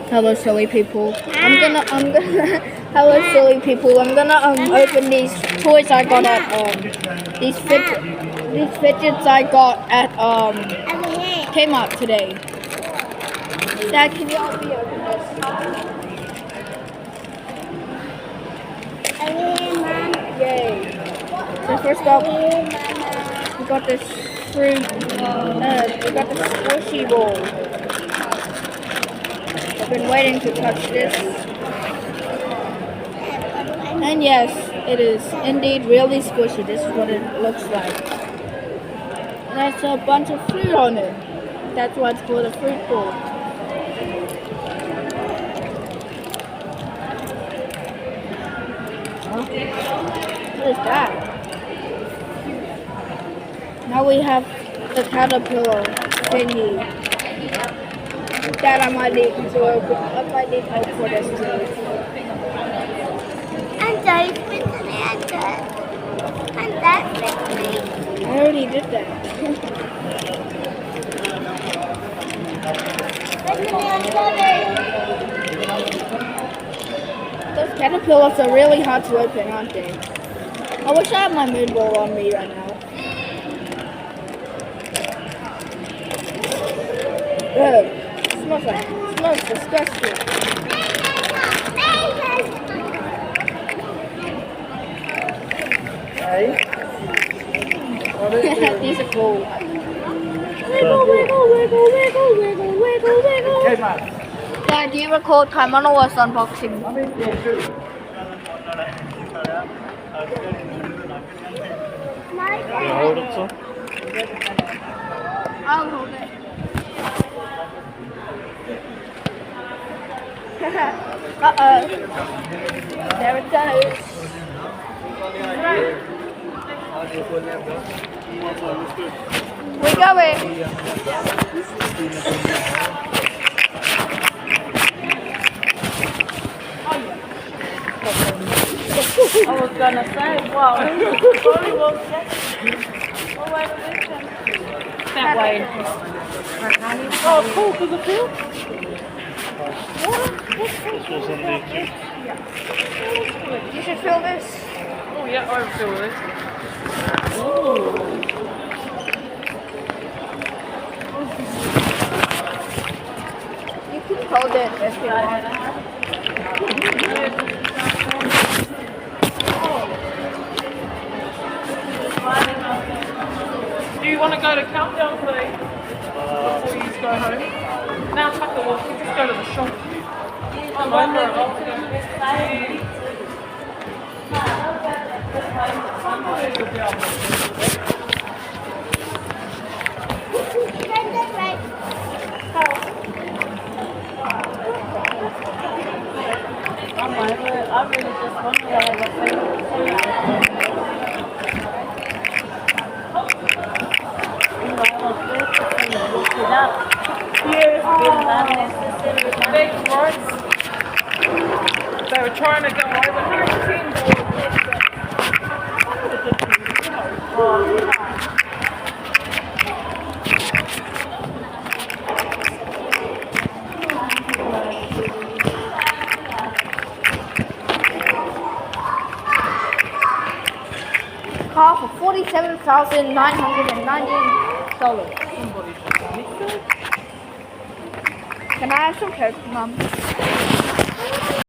Hello, silly people. Hello, silly people. I'm gonna open these toys I got at these fidgets I got at Kmart today. Dad, can you help me open this? Yay! So first up, we got this fruit. We got this squishy ball. I've been waiting to touch this. And yes, it is indeed really squishy. This is what it looks like. And there's a bunch of fruit on it. That's why it's called a fruit ball. What is that? Now we have the caterpillar thingy. That I might need to open. I might need help for this too. And that's with me. And that's with me. I already did that. Those caterpillars are really hard to open, aren't they? I wish I had my moonball on me right now. Ugh. Smells disgusting. These are cool. Wiggle, wiggle, wiggle, wiggle, wiggle, wiggle, wiggle. Dad, do you recall time on was unboxing? Hold it, sir. I'll hold it. Uh-oh. There it goes. We're going. I was gonna say, wow, that way. Oh, cool, because the field? This was on the You should feel this. Oh, yeah, I feel this. You can hold it if you want. Do you want to go to countdown, please? Before you go home? Now, tuck the walk, just go to the shop. I'm over it. I really just want to have a big rights. They were trying to go over 110 Car for $47,990. Can I have some Coke, Mum?